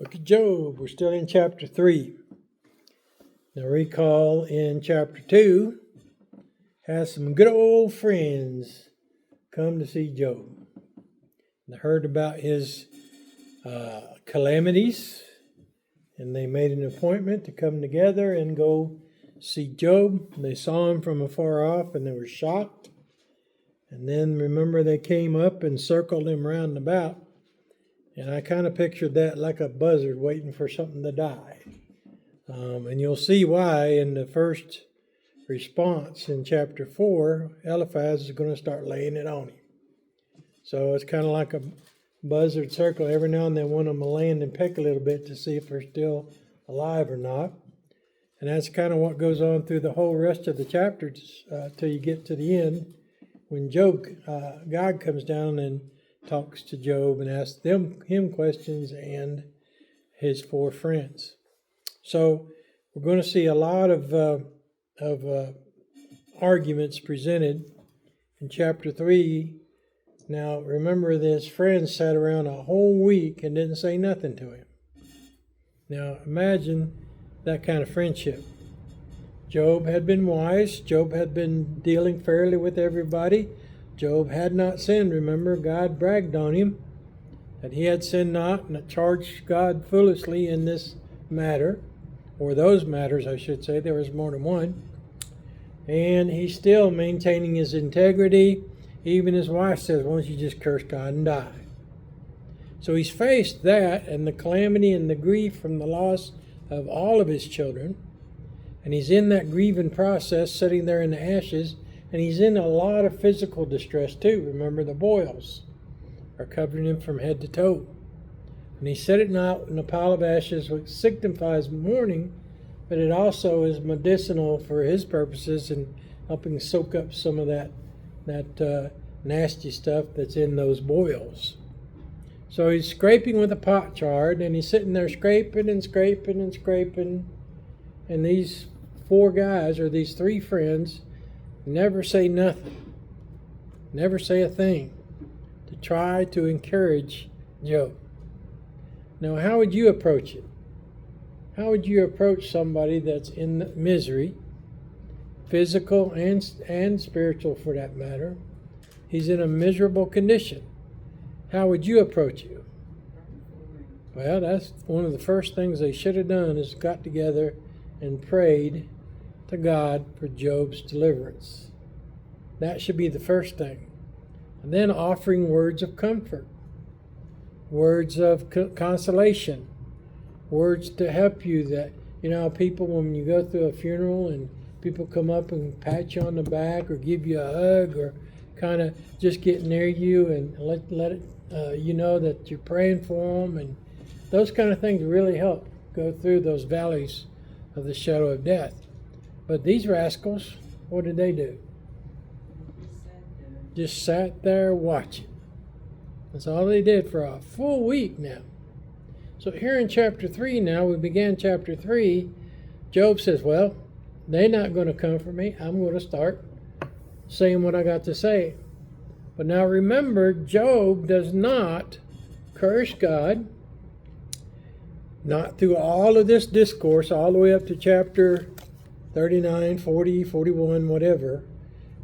Book of Job, we're still in chapter 3. Now recall in chapter 2, has some good old friends come to see Job. They heard about his calamities, and they made an appointment to come together and go see Job. They saw him from afar off, and they were shocked. And then, remember, they came up and circled him round and about. And I kind of pictured that like a buzzard waiting for something to die. And you'll see why in the first response in chapter 4, Eliphaz is going to start laying it on him. So it's kind of like a buzzard circle. Every now and then one of them will land and peck a little bit to see if they're still alive or not. And that's kind of what goes on through the whole rest of the chapters till you get to the end, when God comes down and talks to Job and asks him questions and his 4 friends. So we're going to see a lot of arguments presented in chapter 3. Now remember, his friends sat around a whole week and didn't say nothing to him. Now imagine that kind of friendship. Job had been wise. Job had been dealing fairly with everybody. Job had not sinned. Remember, God bragged on him that he had sinned not, and charged God foolishly in this matter, or those matters, I should say. There was more than one. And he's still maintaining his integrity. Even his wife says, why don't you just curse God and die? So he's faced that and the calamity and the grief from the loss of all of his children. And he's in that grieving process, sitting there in the ashes. And he's in a lot of physical distress too. Remember, the boils are covering him from head to toe. And he's sitting out in a pile of ashes, which signifies mourning, but it also is medicinal for his purposes and helping soak up some of that nasty stuff that's in those boils. So he's scraping with a potsherd, and he's sitting there scraping and scraping and scraping. And these 4 guys, or these 3 friends, never say nothing, never say a thing to try to encourage Job. Now, how would you approach it? How would you approach somebody that's in misery, physical and spiritual for that matter? He's in a miserable condition. How would you approach it? Well, that's one of the first things they should have done, is got together and prayed to God for Job's deliverance. That should be the first thing. And then offering words of comfort, words of consolation, words to help you. That, people, when you go through a funeral and people come up and pat you on the back or give you a hug or kind of just get near you and let it know that you're praying for them, and those kind of things really help go through those valleys of the shadow of death. But these rascals, what did they do? Just sat there watching. That's all they did for a full week now. So here in chapter 3 now, we began chapter 3, Job says, well, they're not going to comfort me. I'm going to start saying what I got to say. But now remember, Job does not curse God. Not through all of this discourse, all the way up to chapter 39, 40, 41, whatever.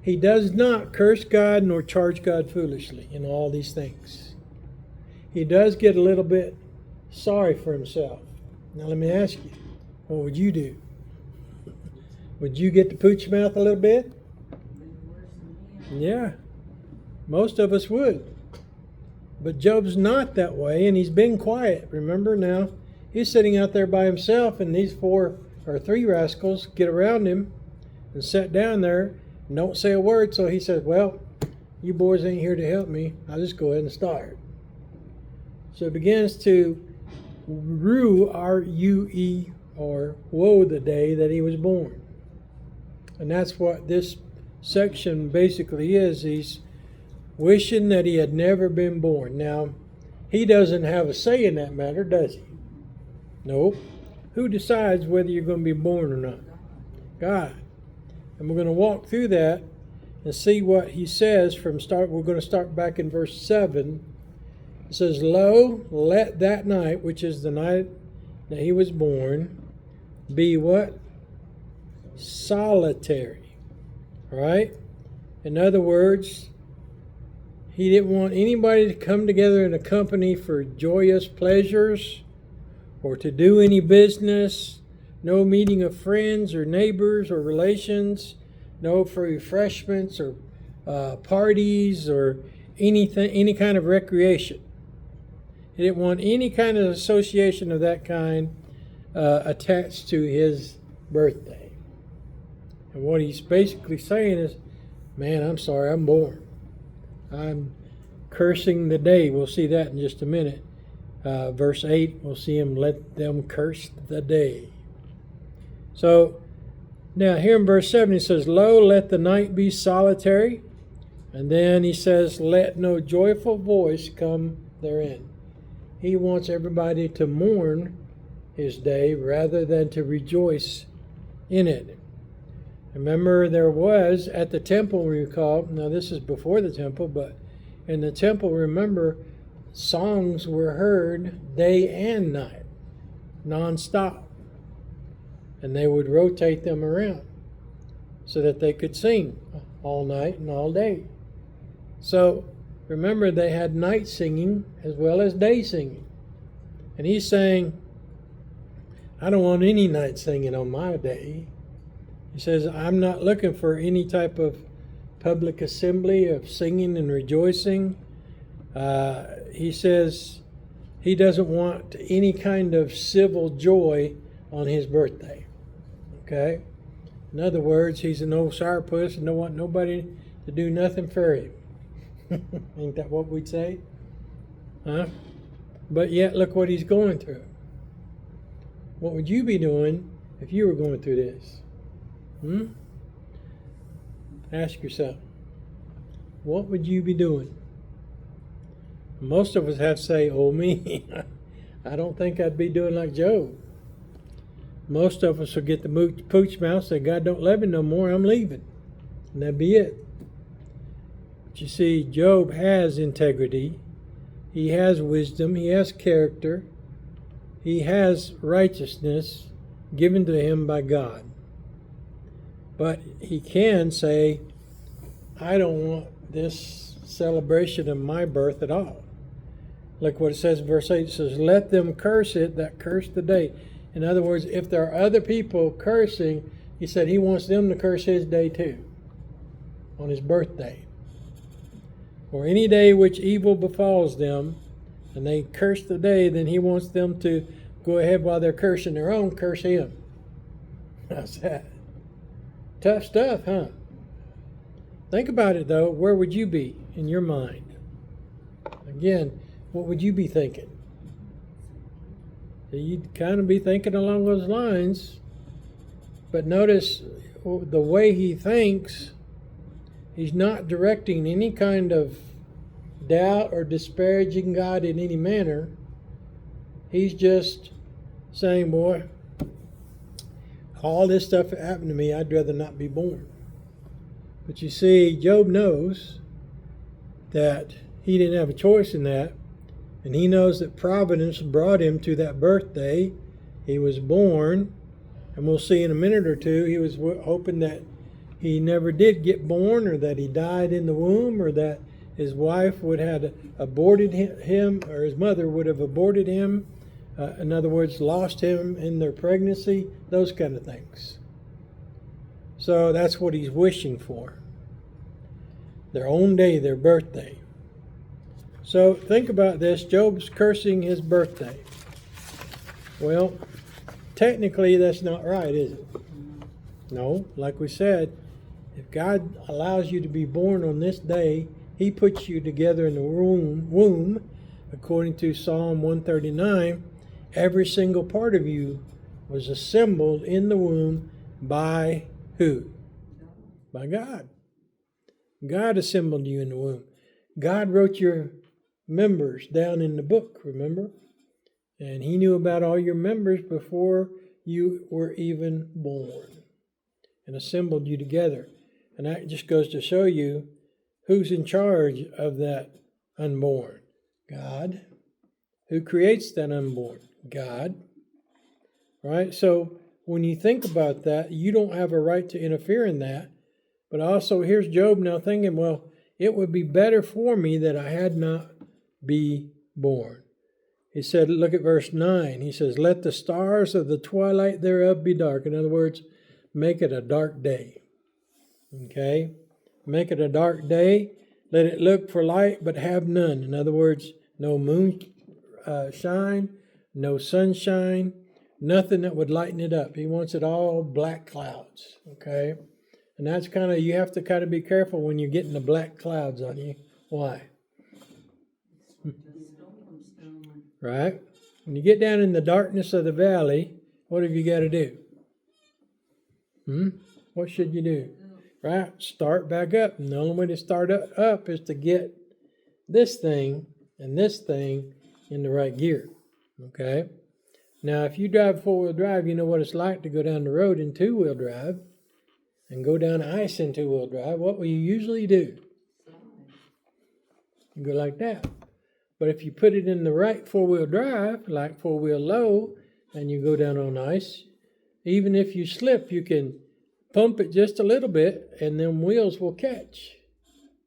He does not curse God nor charge God foolishly in all these things. He does get a little bit sorry for himself. Now let me ask you, what would you do? Would you get the pooch mouth a little bit? Yeah, most of us would. But Job's not that way, and he's been quiet. Remember now, he's sitting out there by himself, and these 3 rascals get around him and sit down there and don't say a word. So he says, well, you boys ain't here to help me. I'll just go ahead and start. So it begins to rue, R-U-E, or woe the day that he was born. And that's what this section basically is. He's wishing that he had never been born. Now, he doesn't have a say in that matter, does he? Nope. Who decides whether you're going to be born or not? God. And we're going to walk through that and see what he says from start. We're going to start back in verse 7 It says, Lo, let that night, which is the night that he was born, be what? Solitary. All right? In other words, he didn't want anybody to come together in a company for joyous pleasures or to do any business, no meeting of friends or neighbors or relations, no for refreshments or parties or anything, any kind of recreation. He didn't want any kind of association of that kind attached to his birthday. And what he's basically saying is, man, I'm sorry, I'm born. I'm cursing the day. We'll see that in just a minute. Verse 8, we'll see him let them curse the day. So, now here in verse 7, he says, Lo, let the night be solitary. And then he says, let no joyful voice come therein. He wants everybody to mourn his day rather than to rejoice in it. Remember, there was at the temple, recall, now this is before the temple, but in the temple, remember, songs were heard day and night, nonstop. And they would rotate them around so that they could sing all night and all day. So remember, they had night singing as well as day singing. And he's saying, I don't want any night singing on my day. He says, I'm not looking for any type of public assembly of singing and rejoicing. He says he doesn't want any kind of civil joy on his birthday. Okay? In other words, he's an old sourpuss and don't want nobody to do nothing for him. Ain't that what we'd say? Huh? But yet, look what he's going through. What would you be doing if you were going through this? Ask yourself, what would you be doing? Most of us have to say, oh me, I don't think I'd be doing like Job. Most of us will get the pooch mouth, say, God don't love me no more, I'm leaving. And that'd be it. But you see, Job has integrity. He has wisdom. He has character. He has righteousness given to him by God. But he can say, I don't want this celebration of my birth at all. Look what it says in verse 8. It says, let them curse it that curse the day. In other words, if there are other people cursing, he said he wants them to curse his day too, on his birthday. Or any day which evil befalls them, and they curse the day, then he wants them to go ahead while they're cursing their own, curse him. How's that? Tough stuff, huh? Think about it, though. Where would you be in your mind? Again, what would you be thinking? You'd kind of be thinking along those lines. But notice the way he thinks, he's not directing any kind of doubt or disparaging God in any manner. He's just saying, boy, all this stuff that happened to me, I'd rather not be born. But you see, Job knows that he didn't have a choice in that. And he knows that providence brought him to that birthday. He was born. And we'll see in a minute or two, he was hoping that he never did get born, or that he died in the womb, or that his wife would have aborted him, or his mother would have aborted him. In other words, lost him in their pregnancy, those kind of things. So that's what he's wishing for. Their own day, their birthday. So think about this. Job's cursing his birthday. Well, technically that's not right, is it? No, like we said, if God allows you to be born on this day, he puts you together in the womb, according to Psalm 139. Every single part of you was assembled in the womb by who? By God. God assembled you in the womb. God wrote your members down in the book, remember? And he knew about all your members before you were even born, and assembled you together. And that just goes to show you who's in charge of that unborn. God. Who creates that unborn? God. Right? So when you think about that, you don't have a right to interfere in that. But also, here's Job now thinking, well, it would be better for me that I had not be born. He said, look at verse 9. He says, let the stars of the twilight thereof be dark. In other words, make it a dark day. Okay? Make it a dark day. Let it look for light, but have none. In other words, no moon shine, no sunshine, nothing that would lighten it up. He wants it all black clouds. Okay? And that's you have to kind of be careful when you're getting the black clouds on you. Why? Right? When you get down in the darkness of the valley, what have you got to do? What should you do? Right? Start back up. And the only way to start up is to get this thing and this thing in the right gear. Okay? Now, if you drive four-wheel drive, you know what it's like to go down the road in two-wheel drive and go down ice in two-wheel drive. What will you usually do? You go like that. But if you put it in the right four-wheel drive, like four-wheel low, and you go down on ice, even if you slip, you can pump it just a little bit, and them wheels will catch.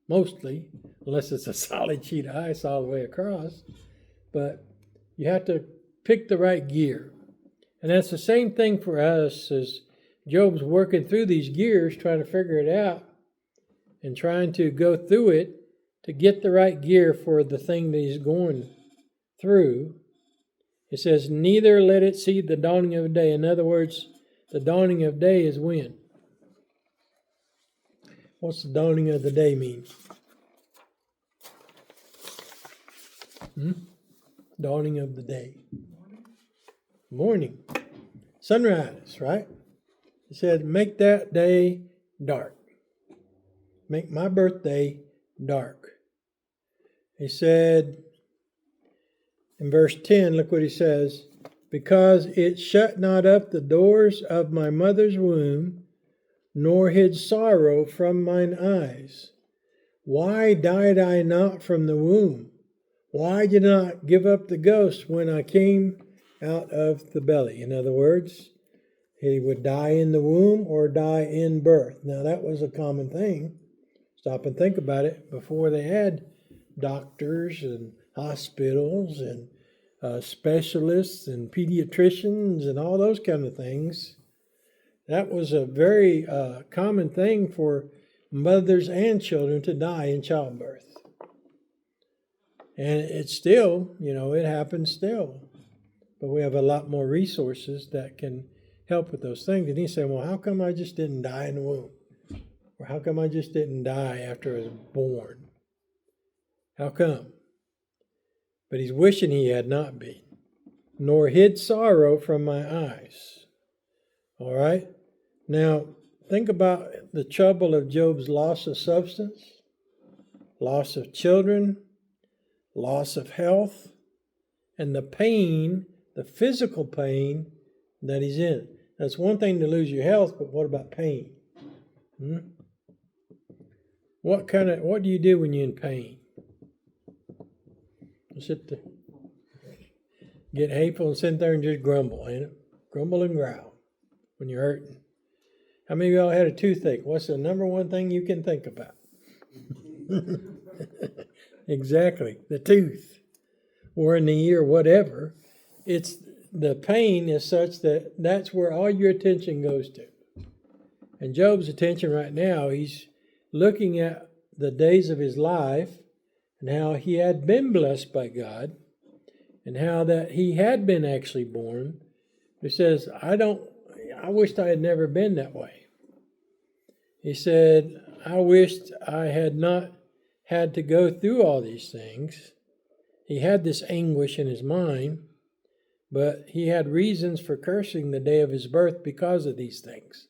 Mostly, unless it's a solid sheet of ice all the way across. But you have to pick the right gear. And that's the same thing for us as Job's working through these gears, trying to figure it out, and trying to go through it to get the right gear for the thing that he's going through. It says, neither let it see the dawning of day. In other words, the dawning of day is when? What's the dawning of the day mean? Dawning of the day. Morning. Sunrise, right? It said, make that day dark. Make my birthday dark. He said in verse 10, look what he says, because it shut not up the doors of my mother's womb, nor hid sorrow from mine eyes. Why died I not from the womb? Why did I not give up the ghost when I came out of the belly? In other words, he would die in the womb or die in birth. Now that was a common thing. Stop and think about it. Before they had doctors and hospitals and specialists and pediatricians and all those kind of things, that was a very common thing for mothers and children to die in childbirth. And it's still, it happens still. But we have a lot more resources that can help with those things. And he said, well, how come I just didn't die in the womb? Or how come I just didn't die after I was born? How come? But he's wishing he had not been. Nor hid sorrow from my eyes. All right? Now, think about the trouble of Job's loss of substance, loss of children, loss of health, and the pain, the physical pain that he's in. That's one thing to lose your health, but what about pain? What do you do when you're in pain? Get hateful and sit there and just grumble, ain't it? Grumble and growl when you're hurting. How many of y'all had a toothache? What's the number one thing you can think about? Exactly, the tooth or in the ear, whatever. It's the pain is such that that's where all your attention goes to. And Job's attention right now, he's looking at the days of his life and how he had been blessed by God and how that he had been actually born. He says, I wished I had never been that way. He said, I wished I had not had to go through all these things. He had this anguish in his mind, but he had reasons for cursing the day of his birth because of these things.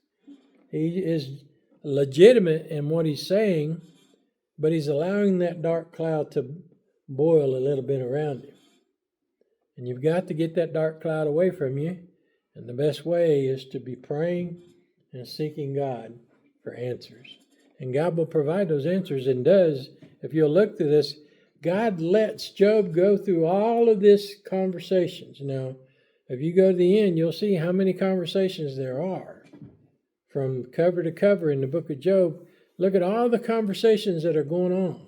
He is legitimate in what he's saying, but he's allowing that dark cloud to boil a little bit around him. And you've got to get that dark cloud away from you. And the best way is to be praying and seeking God for answers. And God will provide those answers and does. If you'll look through this, God lets Job go through all of this conversations. Now, if you go to the end, you'll see how many conversations there are. From cover to cover in the book of Job, look at all the conversations that are going on.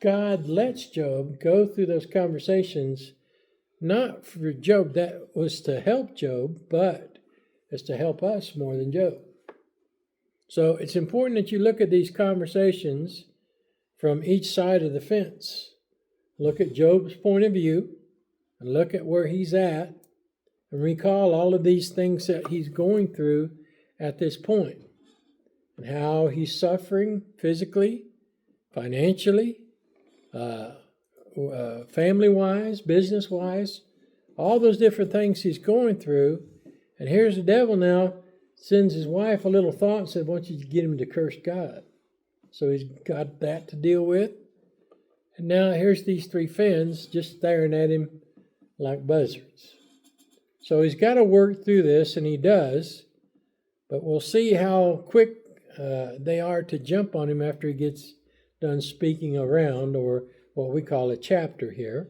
God lets Job go through those conversations, not for Job, that was to help Job, but it's to help us more than Job. So it's important that you look at these conversations from each side of the fence. Look at Job's point of view and look at where he's at and recall all of these things that he's going through at this point and how he's suffering physically, financially, family-wise, business-wise, all those different things he's going through. And here's the devil now, sends his wife a little thought and said, I want you to get him to curse God. So he's got that to deal with. And now here's these three fins just staring at him like buzzards. So he's got to work through this, and he does. But we'll see how quick they are to jump on him after he gets done speaking around, or what we call a chapter here.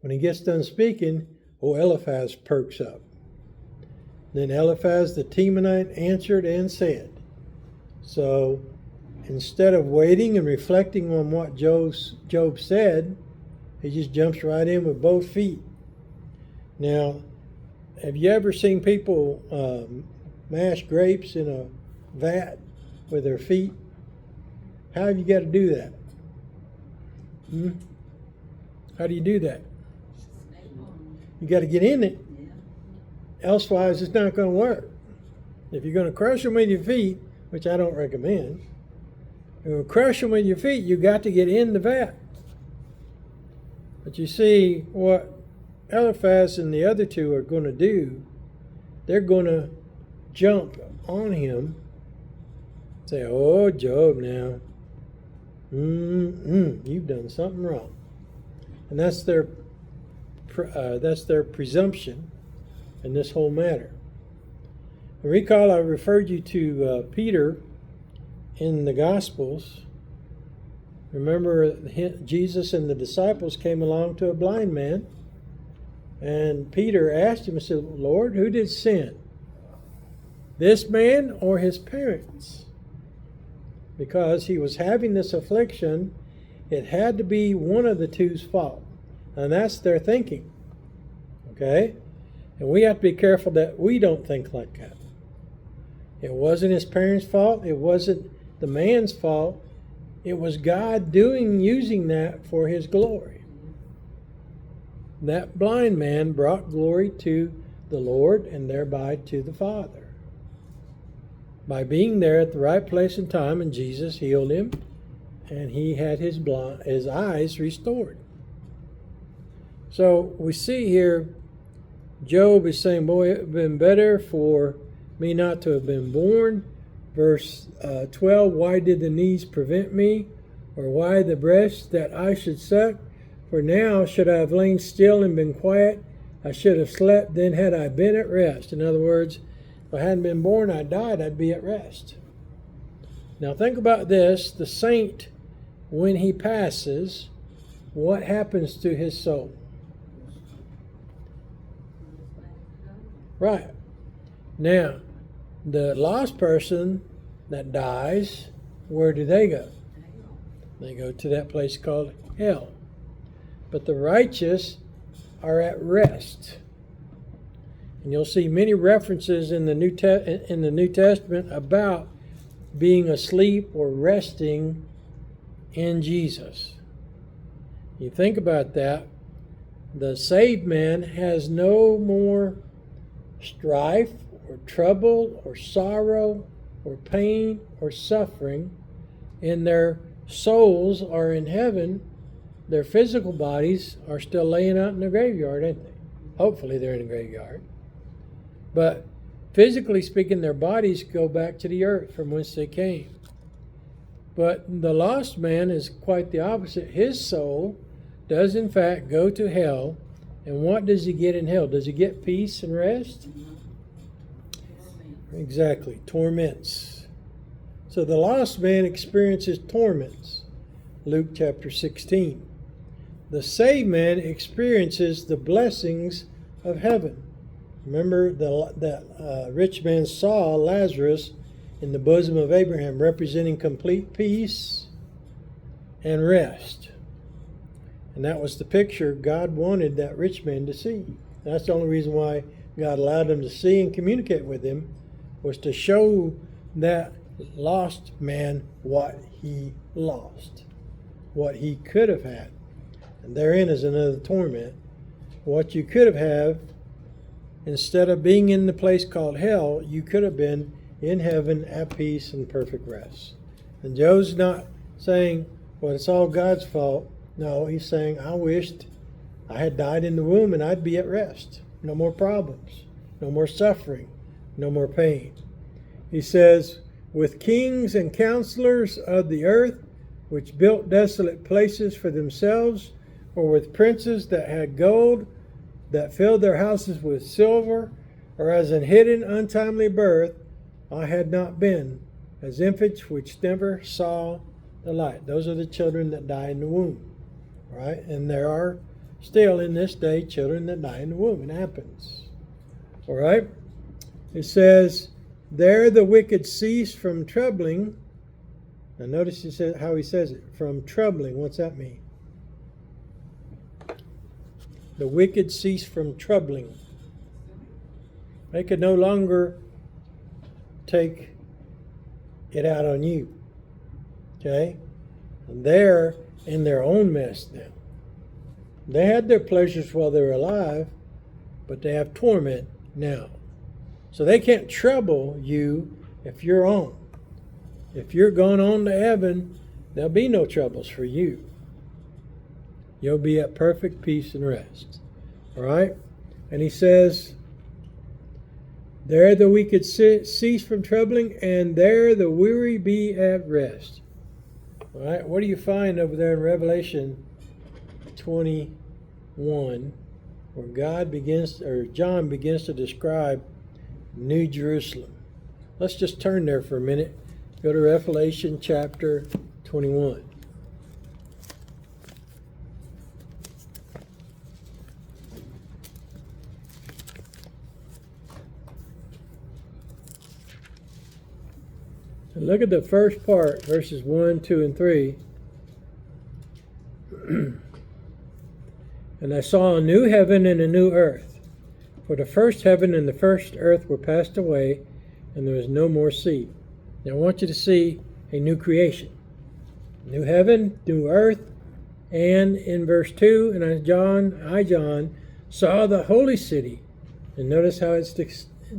When he gets done speaking, Eliphaz perks up. Then Eliphaz the Temanite answered and said. So instead of waiting and reflecting on what Job said, he just jumps right in with both feet. Now, have you ever seen people mash grapes in a vat with their feet? How have you got to do that? How do you do that? You got to get in it. Elsewise, it's not going to work. If you're going to crush them with your feet, which I don't recommend, if you're going to crush them with your feet, you got to get in the vat. But you see, what Eliphaz and the other two are going to do, they're going to jump on him, say, oh, Job now, you've done something wrong. And that's their presumption in this whole matter. And recall, I referred you to Peter in the Gospels. Remember, Jesus and the disciples came along to a blind man, and Peter asked him and said, Lord, who did sin? This man or his parents? Because he was having this affliction, it had to be one of the two's fault. And that's their thinking. Okay? And we have to be careful that we don't think like that. It wasn't his parents' fault. It wasn't the man's fault. It was God using that for his glory. That blind man brought glory to the Lord and thereby to the Father. By being there at the right place and time, and Jesus healed him, and he had his eyes restored. So we see here, Job is saying, boy, it would have been better for me not to have been born. Verse 12, why did the knees prevent me? Or why the breast that I should suck? For now should I have lain still and been quiet. I should have slept, then had I been at rest. In other words, if I hadn't been born, I died, I'd be at rest. Now think about this. The saint, when he passes, what happens to his soul? Right. Now, the lost person that dies, where do they go? They go to that place called hell. But the righteous are at rest. And you'll see many references in the New Testament about being asleep or resting in Jesus. You think about that. The saved man has no more strife or trouble or sorrow or pain or suffering, and their souls are in heaven. Their physical bodies are still laying out in the graveyard, aren't they? Hopefully they're in the graveyard. But physically speaking, their bodies go back to the earth from whence they came. But the lost man is quite the opposite. His soul does in fact go to hell. And what does he get in hell? Does he get peace and rest? Exactly, torments. So the lost man experiences torments. Luke chapter 16. The saved man experiences the blessings of heaven. Remember that rich man saw Lazarus in the bosom of Abraham, representing complete peace and rest. And that was the picture God wanted that rich man to see. That's the only reason why God allowed him to see and communicate with him, was to show that lost man what he lost, what he could have had. And therein is another torment. What you could have had, instead of being in the place called hell, you could have been in heaven at peace and perfect rest. And Job's not saying, well, it's all God's fault. No, he's saying, I wished I had died in the womb and I'd be at rest. No more problems, no more suffering, no more pain. He says, with kings and counselors of the earth, which built desolate places for themselves, or with princes that had gold, that filled their houses with silver, or as an hidden untimely birth, I had not been, as infants which never saw the light. Those are the children that die in the womb, right? And there are still in this day children that die in the womb. It happens, all right? It says, there the wicked cease from troubling. Now notice how he says it, from troubling. What's that mean? The wicked cease from troubling. They could no longer take it out on you. Okay? And they're in their own mess now. They had their pleasures while they were alive, but they have torment now. So they can't trouble you if you're on. If you're going on to heaven, there'll be no troubles for you. You'll be at perfect peace and rest. All right? And he says, there the wicked cease from troubling, and there the weary be at rest. All right? What do you find over there in Revelation 21, where John begins to describe New Jerusalem? Let's just turn there for a minute. Go to Revelation chapter 21. And look at the first part, verses 1, 2, and 3. And I saw a new heaven and a new earth. For the first heaven and the first earth were passed away, and there was no more sea. Now I want you to see a new creation. New heaven, new earth, and in verse 2, and I, John, saw the holy city. And notice how it's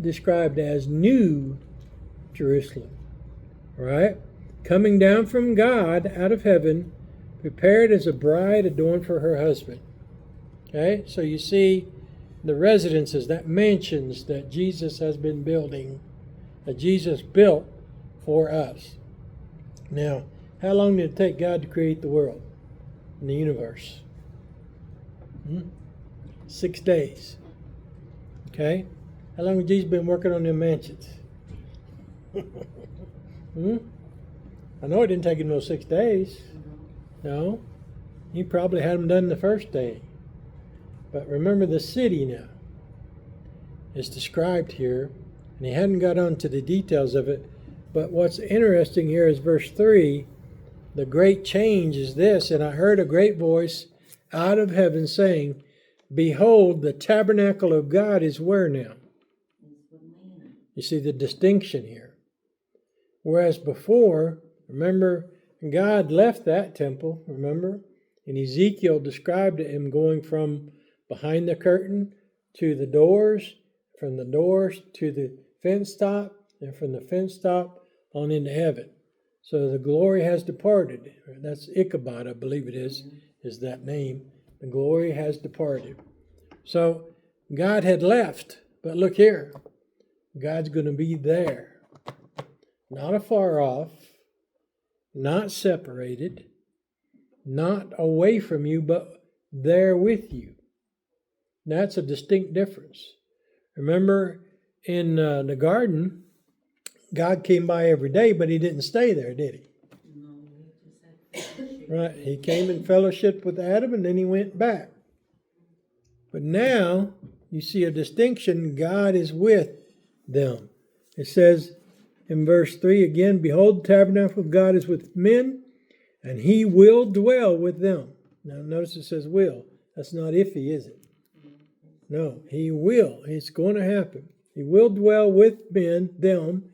described as New Jerusalem. All right? Coming down from God out of heaven, prepared as a bride adorned for her husband. Okay? So you see the residences, that mansions that Jesus has been building, that Jesus built for us. Now, how long did it take God to create the world and the universe? 6 days. Okay? How long has Jesus been working on them mansions? I know it didn't take him no 6 days. No. He probably had them done the first day. But remember the city now is described here, and he hadn't got on to the details of it. But what's interesting here is verse 3. The great change is this, and I heard a great voice out of heaven saying, behold, the tabernacle of God is where now? You see the distinction here. Whereas before, remember, God left that temple, remember? And Ezekiel described him going from behind the curtain to the doors, from the doors to the fence top, and from the fence top on into heaven. So the glory has departed. That's Ichabod, I believe it is that name. The glory has departed. So God had left, but look here. God's going to be there. Not afar off, not separated, not away from you, but there with you. That's a distinct difference. Remember in the garden, God came by every day, but he didn't stay there, did he? Right. He came in fellowship with Adam and then he went back. But now you see a distinction. God is with them. It says in verse 3 again, behold, the tabernacle of God is with men, and he will dwell with them. Now notice it says will. That's not iffy, is it? No, he will. It's going to happen. He will dwell with men, them,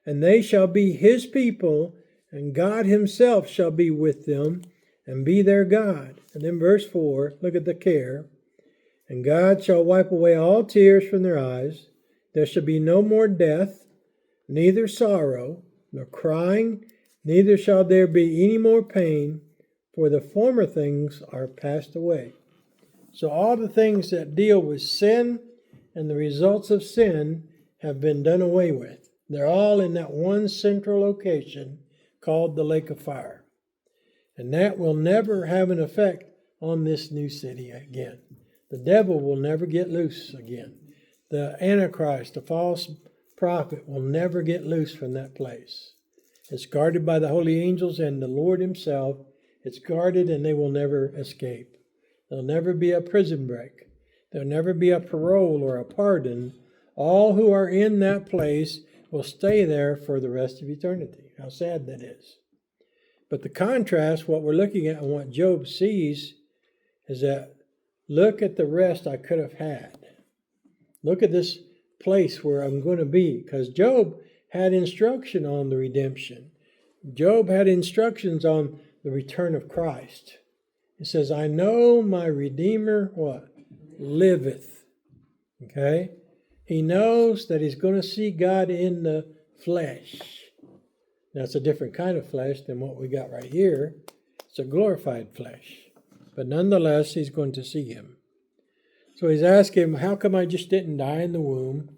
and they shall be his people, and God himself shall be with them and be their God. And then verse 4, look at the care. And God shall wipe away all tears from their eyes. There shall be no more death, neither sorrow, nor crying, neither shall there be any more pain, for the former things are passed away. So all the things that deal with sin and the results of sin have been done away with. They're all in that one central location called the lake of fire. And that will never have an effect on this new city again. The devil will never get loose again. The Antichrist, the false prophet, will never get loose from that place. It's guarded by the holy angels and the Lord himself. It's guarded and they will never escape. There'll never be a prison break. There'll never be a parole or a pardon. All who are in that place will stay there for the rest of eternity. How sad that is. But the contrast, what we're looking at and what Job sees is that look at the rest I could have had. Look at this place where I'm going to be. Because Job had instruction on the redemption. Job had instructions on the return of Christ. It says, I know my Redeemer, what? Liveth. Okay? He knows that he's going to see God in the flesh. Now, it's a different kind of flesh than what we got right here. It's a glorified flesh. But nonetheless, he's going to see him. So he's asking him, how come I just didn't die in the womb?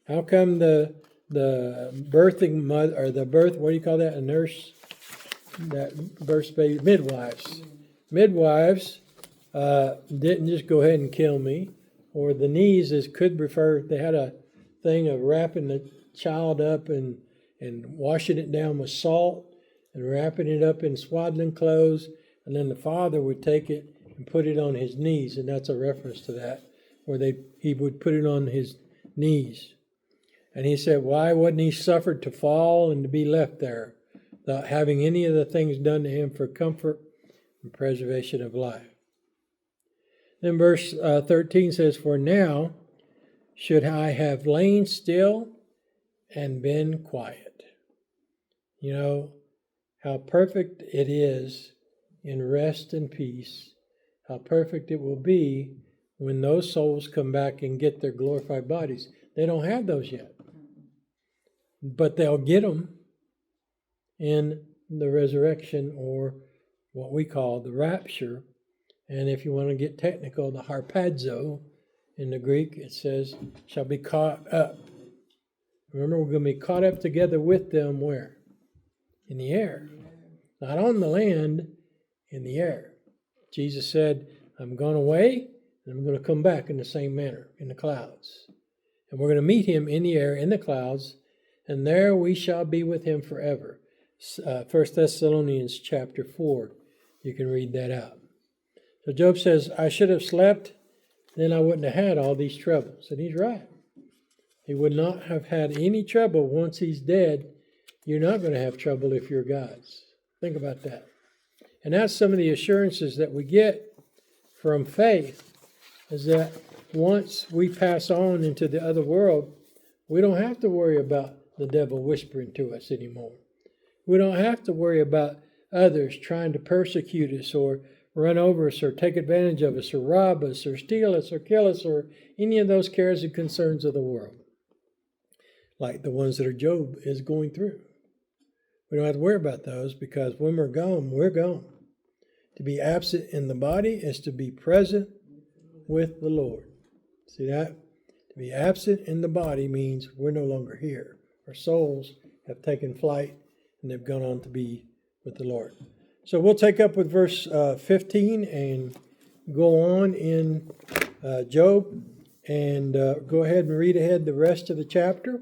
How come the birthing mother, or the birth, what do you call that? A nurse that births baby, midwives. Midwives didn't just go ahead and kill me. Or the knees could refer, they had a thing of wrapping the child up and washing it down with salt and wrapping it up in swaddling clothes. And then the father would take it and put it on his knees. And that's a reference to that, where he would put it on his knees. And he said, why wasn't he suffered to fall and to be left there, without having any of the things done to him for comfort and preservation of life? Then verse 13 says, for now should I have lain still and been quiet. You know, how perfect it is in rest and peace, how perfect it will be when those souls come back and get their glorified bodies. They don't have those yet, but they'll get them in the resurrection, or what we call the rapture. And if you want to get technical, the harpazo in the Greek, it says, shall be caught up. Remember, we're going to be caught up together with them where? In the air. Not on the land, in the air. Jesus said, I'm going away, and I'm going to come back in the same manner, in the clouds. And we're going to meet him in the air, in the clouds, and there we shall be with him forever. 1 Thessalonians chapter 4. You can read that out. So Job says, I should have slept, then I wouldn't have had all these troubles. And he's right. He would not have had any trouble once he's dead. You're not going to have trouble if you're God's. Think about that. And that's some of the assurances that we get from faith, is that once we pass on into the other world, we don't have to worry about the devil whispering to us anymore. We don't have to worry about others trying to persecute us or run over us or take advantage of us or rob us or steal us or kill us or any of those cares and concerns of the world, like the ones that Job is going through. We don't have to worry about those, because when we're gone, we're gone. To be absent in the body is to be present with the Lord. See that? To be absent in the body means we're no longer here. Our souls have taken flight and they've gone on to be with the Lord. So we'll take up with verse 15 and go on in Job, and go ahead and read ahead the rest of the chapter.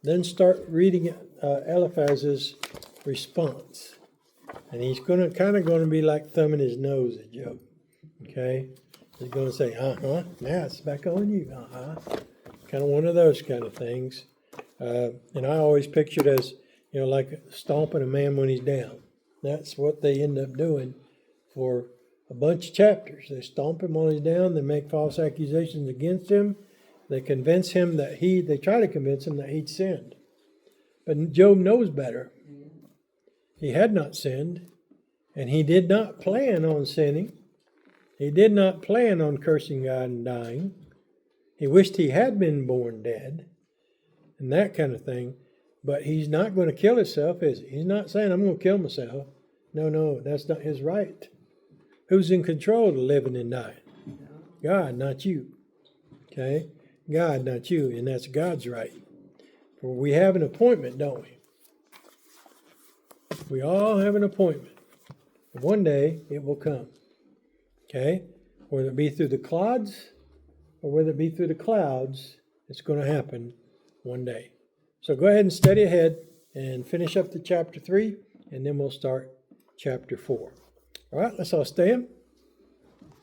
Then start reading Eliphaz's response. And he's kind of be like thumbing his nose at Job. Okay? He's going to say, now it's back on you. Kind of one of those kind of things. And I always pictured as, like stomping a man when he's down. That's what they end up doing for a bunch of chapters. They stomp him while he's down. They make false accusations against him. They convince him they try to convince him that he'd sinned. But Job knows better. He had not sinned, and he did not plan on sinning. He did not plan on cursing God and dying. He wished he had been born dead, and that kind of thing. But he's not going to kill himself, is he? He's not saying, I'm going to kill myself. No, that's not his right. Who's in control of the living and dying? God, not you. Okay? God, not you, and that's God's right. For we have an appointment, don't we? We all have an appointment. One day it will come. Okay? Whether it be through the clods or whether it be through the clouds, it's going to happen one day. So go ahead and study ahead and finish up to chapter 3, and then we'll start chapter 4. All right, let's all stand.